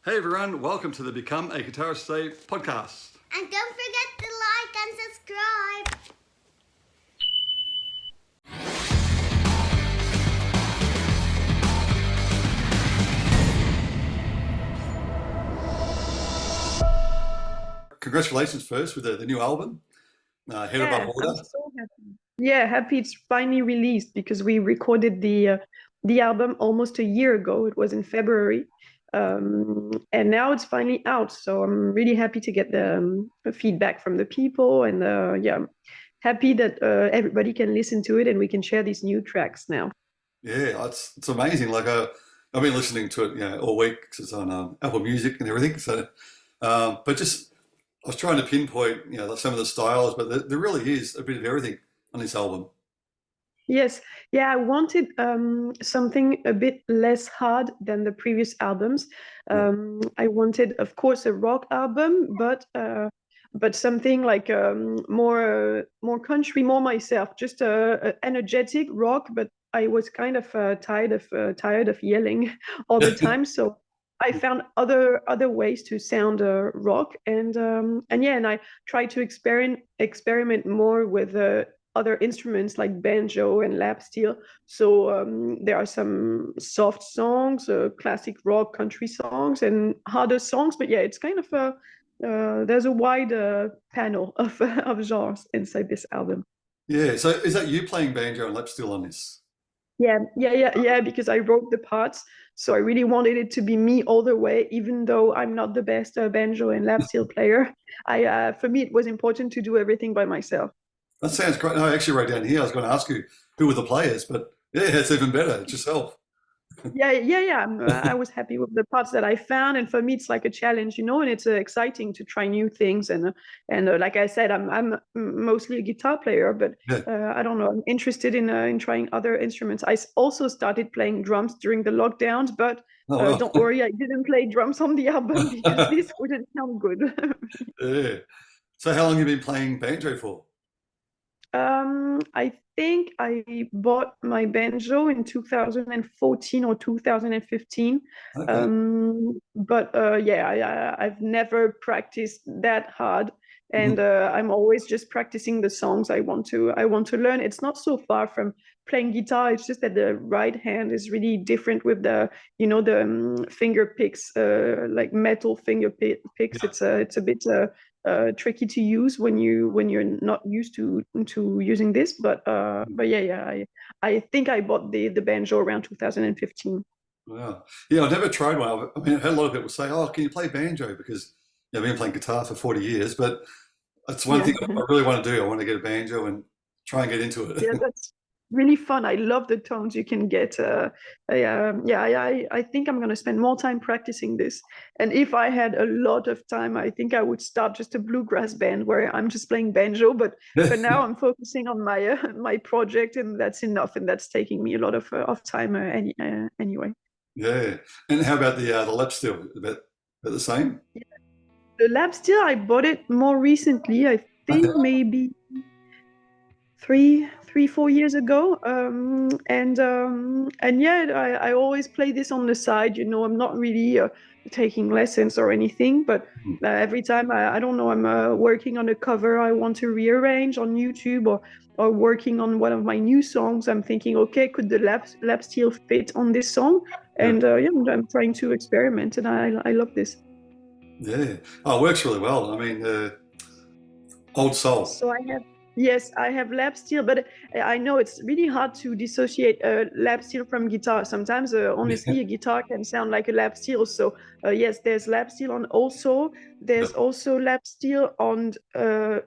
Hey everyone, welcome to the Become a Guitarist Today podcast. And don't forget to like and subscribe. Congratulations first with the new album, Head Above I'm Water. so happy. Yeah, happy it's finally released because we recorded the album almost a year ago. It was in February, and now it's finally out. So I'm really happy to get the feedback from the people, and yeah, I'm happy that everybody can listen to it and we can share these new tracks now. Yeah, it's amazing. I've been listening to it, all week because it's on Apple Music and everything. So, but just I was trying to pinpoint, some of the styles, but there really is a bit of everything on this album. Yes, yeah, I wanted something a bit less hard than the previous albums. I wanted, of course, a rock album, but something like more country, more myself, just a energetic rock. But I was kind of tired of yelling all the time, so I found other ways to sound rock, and yeah, and I tried to experiment more with other instruments like banjo and lap steel. So there are some soft songs, classic rock, country songs, and harder songs. But yeah, it's kind of there's a wide panel of of genres inside this album. Yeah, so is that you playing banjo and lap steel on this? Yeah. Because I wrote the parts, so I really wanted it to be me all the way, even though I'm not the best banjo and lap steel player. I for me, it was important to do everything by myself. That sounds great. No, I actually wrote down here, I was going to ask you who were the players, but yeah, it's even better. It's yourself. Yeah. I was happy with the parts that I found, and for me, it's like a challenge, and it's exciting to try new things. And like I said, I'm mostly a guitar player, but Yeah. I don't know. I'm interested in trying other instruments. Also started playing drums during the lockdowns, but Oh, don't worry, I didn't play drums on the album because well. this wouldn't sound good. Yeah. So how long have you been playing banjo for? I think I bought my banjo in 2014 or 2015. Okay. But yeah, I've never practiced that hard, and Mhm. I'm always just practicing the songs I want to learn. It's not so far from playing guitar. It's just that the right hand is really different with the finger picks, like metal picks. Yeah. It's a bit tricky to use when you're not used to using this. But yeah, I think I bought the banjo around 2015. Wow. Yeah, I've never tried one. I mean, I've had a lot of people say, "Oh, can you play banjo?" Because I've been playing guitar for 40 years, but that's one Yeah. thing I really want to do. I want to get a banjo and try and get into it. Yeah, that's really fun. I love the tones you can get. I think I'm gonna spend more time practicing this. And if I had a lot of time, I think I would start just a bluegrass band where I'm just playing banjo. But for now, I'm focusing on my my project, and that's enough. And that's taking me a lot of time anyway. Yeah. And how about the lap steel? About the same? The lap steel, I bought it more recently. I Okay. think maybe 4 years ago. And yeah, I always play this on the side. I'm not really taking lessons or anything, but every time I don't know, I'm working on a cover I want to rearrange on YouTube, or working on one of my new songs. I'm thinking, okay, could the lap steel fit on this song? Yeah. And yeah, I'm trying to experiment, and I love this. Yeah. Oh, it works really well. I mean, old soul. So I have lap steel, but I know it's really hard to dissociate lap steel from guitar. Sometimes, honestly, a guitar can sound like a lap steel. So yes, there's lap steel on. Also, Yeah. there's also lap steel on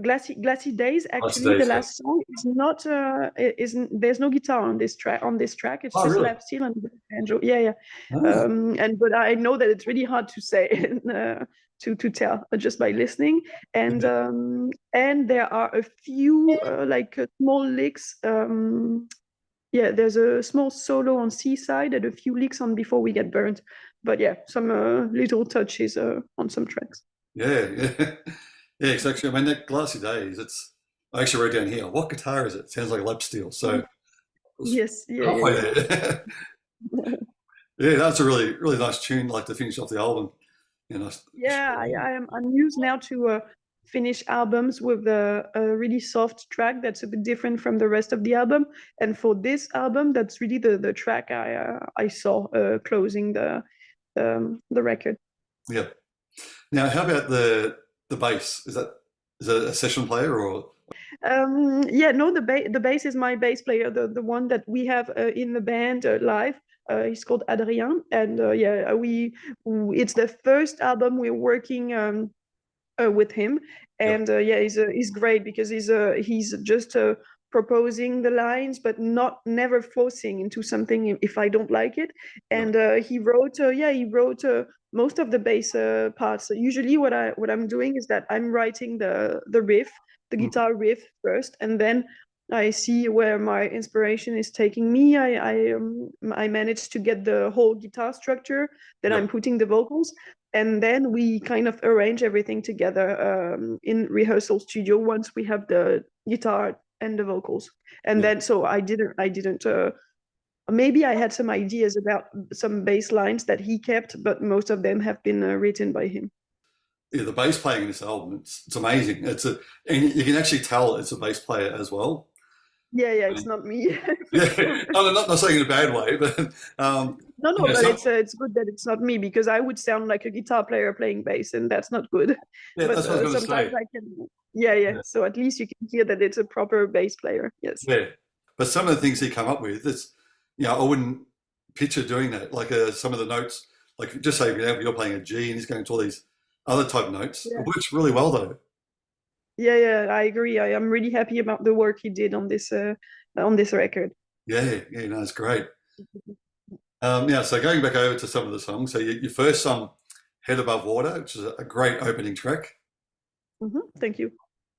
Glassy Days. Last Actually, the days, yeah. last song is not isn't there's no guitar on this track. It's Oh, just really? lap steel and banjo. Yeah. Ah, And but I know that it's really hard to say to tell just by listening. and yeah. um, and there are a few like small licks. Yeah, there's a small solo on Seaside and a few licks on Before We Get Burnt. But yeah, some little touches on some tracks. Yeah. Yeah. Yeah, exactly. I mean, that Glassy Days, I actually wrote down here, what guitar is it? Sounds like lap steel. So it was Yes, halfway yeah. there. Yeah, that's a really, really nice tune, like to finish off the album. You know, Yeah, I'm used now to finish albums with a really soft track that's a bit different from the rest of the album. And for this album, that's really the track I saw closing the record. yeah. Now, how about the bass? Is that a session player or? Yeah, no, the bass is my bass player, the one that we have in the band live. He's called Adrien, and yeah, it's the first album we're working with him, Yeah, and yeah, he's great because he's just proposing the lines, but not never forcing into something if I don't like it. yeah, And he wrote most of the bass parts. So usually, what I'm doing is that I'm writing the riff, the mm, guitar riff first, and then I see where my inspiration is taking me. I managed to get the whole guitar structure. Then yeah, I'm putting the vocals, and then we kind of arrange everything together in rehearsal studio once we have the guitar and the vocals. And yeah. then so I didn't maybe I had some ideas about some bass lines that he kept, but most of them have been written by him. Yeah, the bass playing in this album, it's amazing. And you can actually tell it's a bass player as well. Yeah, it's Um, not me for yeah, sure. I'm not saying in a bad way, but No, yeah, but it's good that it's not me because I would sound like a guitar player playing bass, and that's not good. yeah, But that's what I was going to sometimes say. I can. Yeah. Yeah, So at least you can hear that it's a proper bass player. Yes. yeah. But some of the things he come up with, I wouldn't picture doing that. Like some of the notes, like just say, for example, you're playing a G and he's going to all these other type notes. It Yeah. works really well though. Yeah, I agree. I am really happy about the work he did on this record. Yeah, no, it's great. Yeah, so going back over to some of the songs, so your first song, Head Above Water, which is a great opening track. Thank you.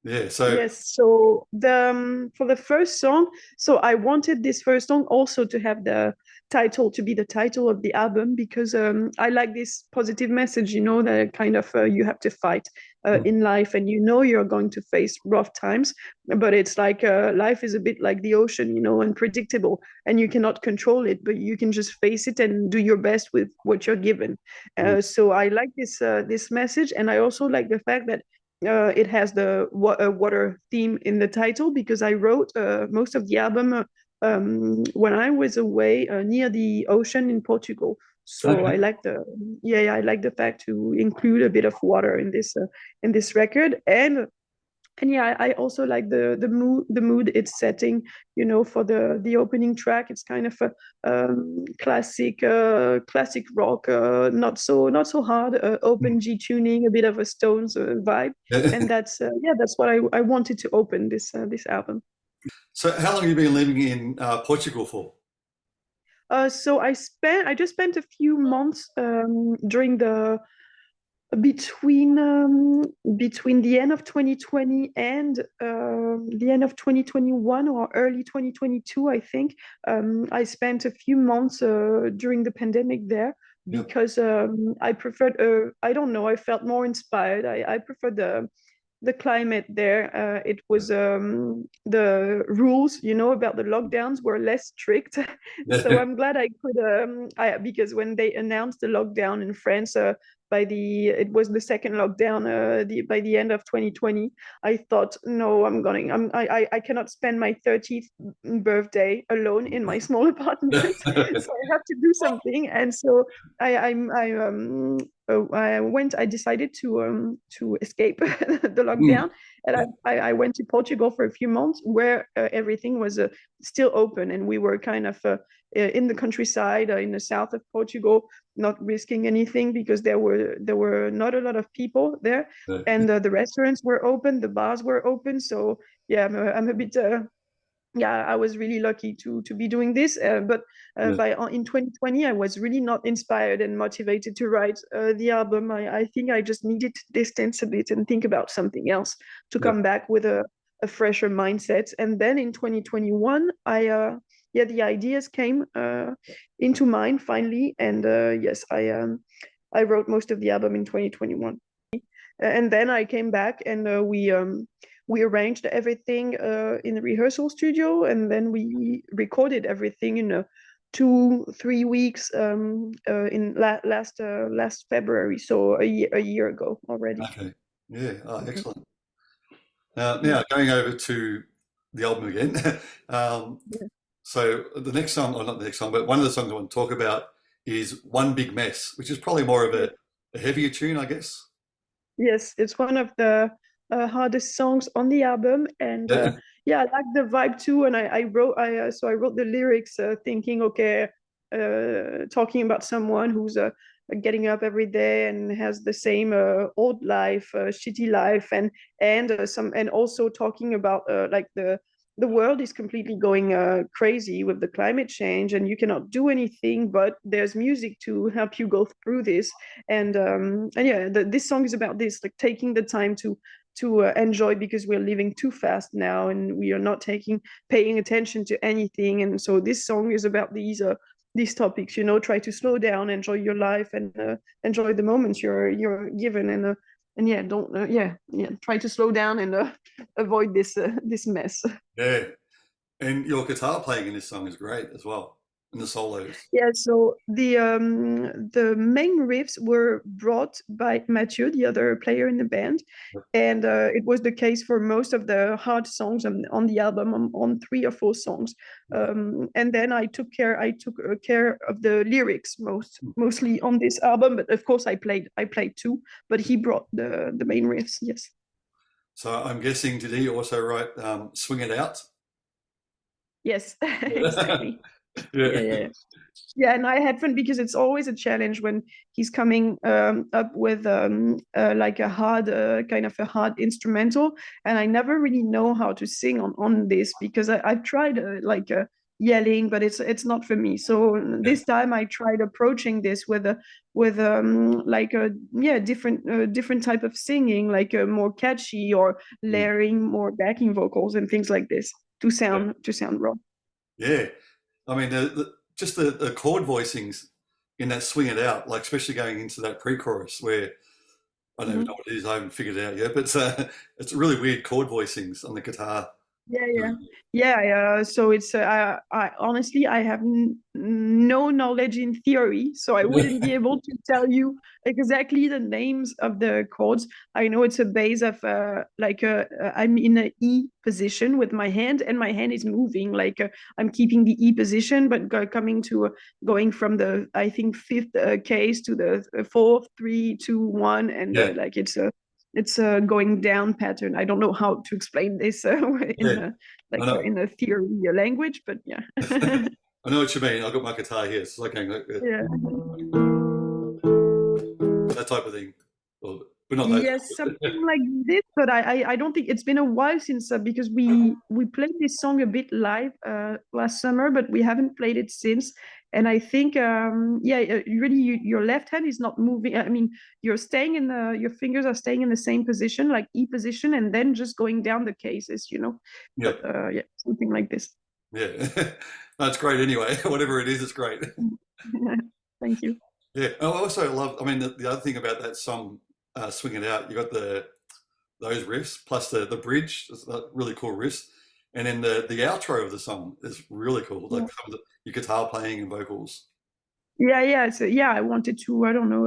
Yeah, so Yes, so the for the first song, so I wanted this first song also to have the title to be the title of the album because I like this positive message, that kind of you have to fight mm, in life, and you're going to face rough times, but it's like life is a bit like the ocean, unpredictable, and you cannot control it, but you can just face it and do your best with what you're given. mm, So I like this message, and I also like the fact that it has the water theme in the title because I wrote most of the album when I was away near the ocean in Portugal. So okay. I like the fact to include a bit of water in this record, and yeah, I also like the mood it's setting, for the opening track. It's kind of a classic rock, not so hard, open G tuning, a bit of a Stones vibe, and that's what I wanted to open this album. So how long have you been living in Portugal for? So I just spent a few months during the between between the end of 2020 and the end of 2021 or early 2022, I think. I spent a few months during the pandemic there Yeah. because I preferred, I don't know, I felt more inspired. I preferred the climate there. It was the rules, about the lockdowns were less strict. So Yeah. I'm glad I could, because when they announced the lockdown in France, it was the second lockdown by the end of 2020. I thought, no, I cannot spend my 30th birthday alone in my small apartment. So I have to do something, and so I decided to escape the Mm, lockdown, and I went to Portugal for a few months where everything was still open, and we were kind of in the countryside in the south of Portugal, not risking anything because there were not a lot of people there, yeah. and the restaurants were open, the bars were open. So yeah, I'm a bit yeah, I was really lucky to be doing this. But Yeah. by in 2020, I was really not inspired and motivated to write the album. I think I just needed to distance a bit and think about something else to Yeah. come back with a fresher mindset. And then in 2021, the ideas came into mind finally, and yes, I wrote most of the album in 2021. And then I came back, and we arranged everything in the rehearsal studio, and then we recorded everything in 2 3 weeks in last February, so a year ago already. Okay. Yeah. Oh, Mhm. excellent. Now going over to the album again. um, Yeah. so the next song, or not the next song, but one of the songs I want to talk about is "One Big Mess," which is probably more of a heavier tune, I guess. Yes, it's one of the hardest songs on the album, and Yeah. yeah, I like the vibe too. And I wrote the lyrics thinking, okay, talking about someone who's getting up every day and has the same old life, shitty life, and also talking about like the world is completely going crazy with the climate change, and you cannot do anything, but there's music to help you go through this. And yeah, this song is about this, like taking the time to enjoy, because we're living too fast now and we are not paying attention to anything. And so this song is about these topics, try to slow down, enjoy your life, and enjoy the moments you're given. And yeah, don't yeah, try to slow down and avoid this mess. Yeah. And your guitar playing in this song is great as well, and the solos. Yeah, so the main riffs were brought by Mathieu, the other player in the band, and it was the case for most of the hard songs on the album, on 3 or 4 songs. And then I took care of the lyrics mostly on this album, but of course I played too. But he brought the main riffs. Yes. So I'm guessing, did he also write "Swing It Out"? Yes, Yeah. exactly. Yeah, yeah. Yeah, and I had fun because it's always a challenge when he's coming up with like a hard kind of a hard instrumental, and I never really know how to sing on this, because I've tried like yelling, but it's not for me. So Yeah. this time I tried approaching this with like a yeah, different type of singing, like more catchy, or Mm. layering more backing vocals and things like this to sound raw. Yeah. I mean, just the chord voicings in that "Swing It Out," like especially going into that pre-chorus where I don't even know Mhm. what it is. I haven't figured it out yet, but it's really weird chord voicings on the guitar. Yeah, yeah, yeah. So it's I honestly I have no knowledge in theory, so I wouldn't be able to tell you exactly the names of the chords. I know it's a base of like I'm in a E position with my hand, and my hand is moving, like I'm keeping the E position, but going from the, I think, fifth case to the fourth, 3 2 1, and Yeah, like it's a going down pattern. I don't know how to explain this yeah. I know. in a theory language, but yeah. I know what you mean. I've got my guitar here. It's like going like Yeah. that type of thing, but not that. Yes, something like this, but I don't think it's been a while since, because we played this song a bit live last summer, but we haven't played it since. And I think yeah, really your left hand is not moving. I mean, your fingers are staying in the same position, like E position, and then just going down the cases. But Yep. yeah, something like this. Yeah. That's great anyway. Whatever it is, it's great. Thank you. Yeah. I also love, I mean, the other thing about that song, Swing It Out, you got those riffs plus the bridge, it's a really cool riffs. And then the outro of the song is really cool. Like some of your guitar playing and vocals. Yeah, yeah. So yeah, I wanted to, I don't know,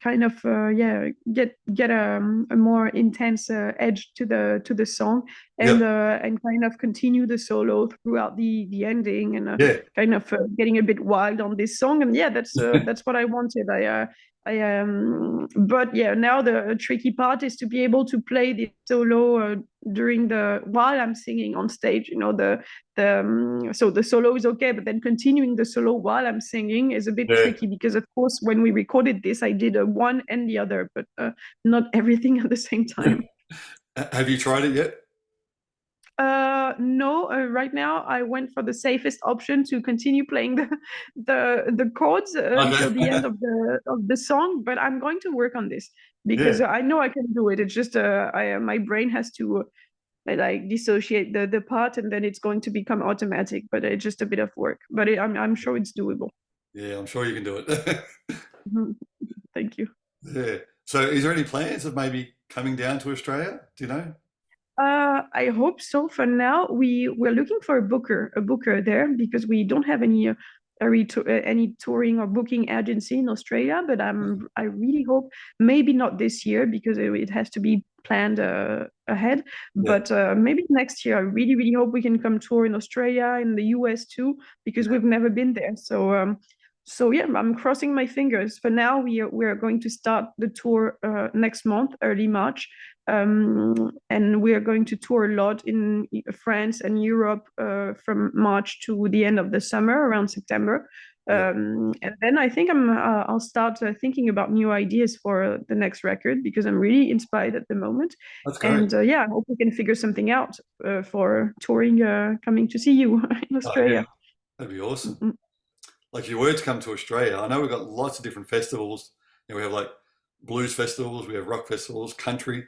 kind of yeah, get a more intense edge to the song, Yep. and kind of continue the solo throughout the ending, and Yeah. kind of getting a bit wild on this song. And yeah, that's what I wanted. But yeah, now the tricky part is to be able to play the solo during the while I'm singing on stage. So the solo is okay, but then continuing the solo while I'm singing is a bit Yeah. tricky, because of course when we recorded this, I did a one and the other, but not everything at the same time. Have you tried it yet? No, right now I went for the safest option to continue playing the chords until the Okay. end of the song. But I'm going to work on this, because Yeah. I know I can do it. It's just my brain has to like dissociate the part, and then it's going to become automatic. But it's just a bit of work. But I'm sure it's doable. Yeah, I'm sure you can do it. Thank you. Yeah. So is there any plans of maybe coming down to Australia? Do you know? I hope so. For now, we're looking for a booker there, because we don't have any any touring or booking agency in Australia, but I really hope, maybe not this year because it has to be planned ahead, Yeah. but maybe next year. I really, really hope we can come tour in Australia, in the US too, because we've never been there. So yeah, I'm crossing my fingers. For now, we are going to start the tour next month, early March, and we are going to tour a lot in France and Europe from March to the end of the summer, around September. Yeah. And then I think I'll start thinking about new ideas for the next record because I'm really inspired at the moment. That's great. And yeah, I hope we can figure something out for touring, coming to see you in Oh, yeah. Australia. That'd be awesome. Mm. Like if you were to come to Australia, I know we've got lots of different festivals. We have like blues festivals, we have rock festivals, country.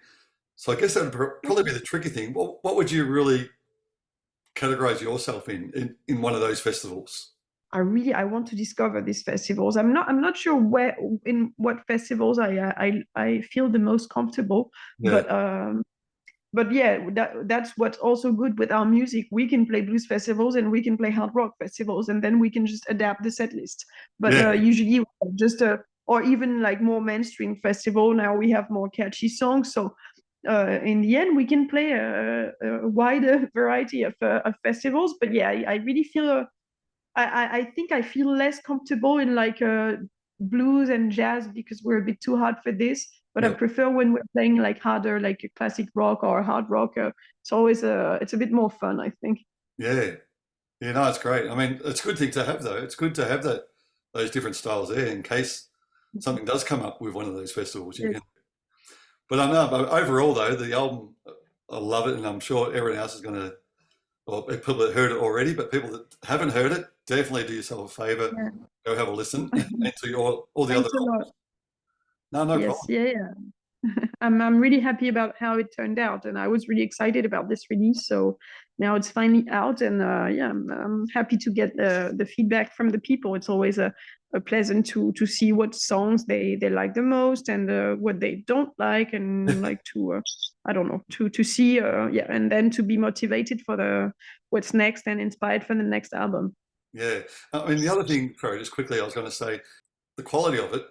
So I guess that would probably be the tricky thing. What would you really categorize yourself in one of those festivals? I want to discover these festivals. I'm not sure where, in what festivals I feel the most comfortable, Yeah. but yeah, that's what's also good with our music. We can play blues festivals and we can play hard rock festivals, and then we can just adapt the set list. But Yeah. usually just or even like more mainstream festival. Now we have more catchy songs, so in the end we can play a wider variety of festivals. But yeah, I really feel I think I feel less comfortable in like blues and jazz because we're a bit too hard for this. But I Yeah. prefer when we're playing like harder, like a classic rock or hard rock. It's always it's a bit more fun, I think. Yeah. Yeah, no, it's great. I mean, it's a good thing to have though. It's good to have those different styles there in case something does come up with one of those festivals. You Yes. can. But I know, but overall though, the album, I love it, and I'm sure everyone else is going to. Well, people that heard it already, but people that haven't heard it, definitely do yourself a favor. Yeah. Go have a listen and to all the other Thanks a lot. albums. No, no Yes, problem. yeah, yeah. I'm really happy about how it turned out, and I was really excited about this release. So now it's finally out, and yeah, I'm happy to get the feedback from the people. It's always a pleasant to see what songs they like the most and what they don't like, and like to I don't know, to see yeah, and then to be motivated for the what's next and inspired for the next album. Yeah. I mean, the other thing, sorry, just quickly, I was going to say the quality of it.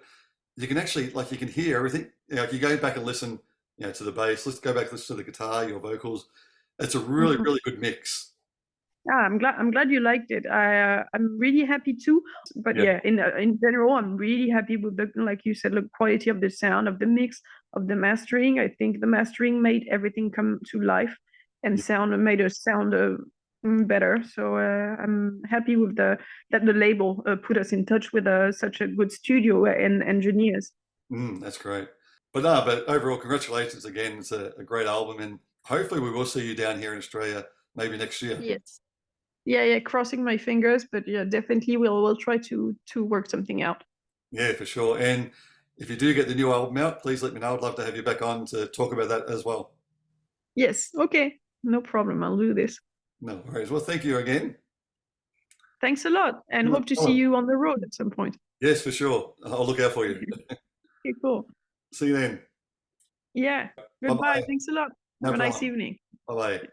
You can actually, like, you can hear everything. Like, you go back and listen, to the bass. Let's go back and listen to the guitar, your vocals. It's a really, Mhm. really good mix. Yeah, I'm glad you liked it. I'm really happy too. But Yeah. yeah, in general, I'm really happy with the, like you said, the quality of the sound, of the mix, of the mastering. I think the mastering made everything come to life and Yeah. sound made us sound better. So I'm happy with that the label put us in touch with such a good studio and engineers. That's great. But no, but overall, congratulations again. It's a great album, and hopefully we will see you down here in Australia maybe next year. Yes. Yeah, yeah, crossing my fingers, but yeah, definitely we'll try to work something out. Yeah, for sure. And if you do get the new album out, please let me know. I'd love to have you back on to talk about that as well. Yes, okay, no problem. I'll do this. No worries. Well, thank you again. Thanks a lot, and No hope to see problem. you on the road at some point. Yes, for sure. I'll look out for you. Okay, cool. See you then. Yeah. Bye Goodbye. bye. Thanks a lot. No Have a nice problem. evening. Bye bye.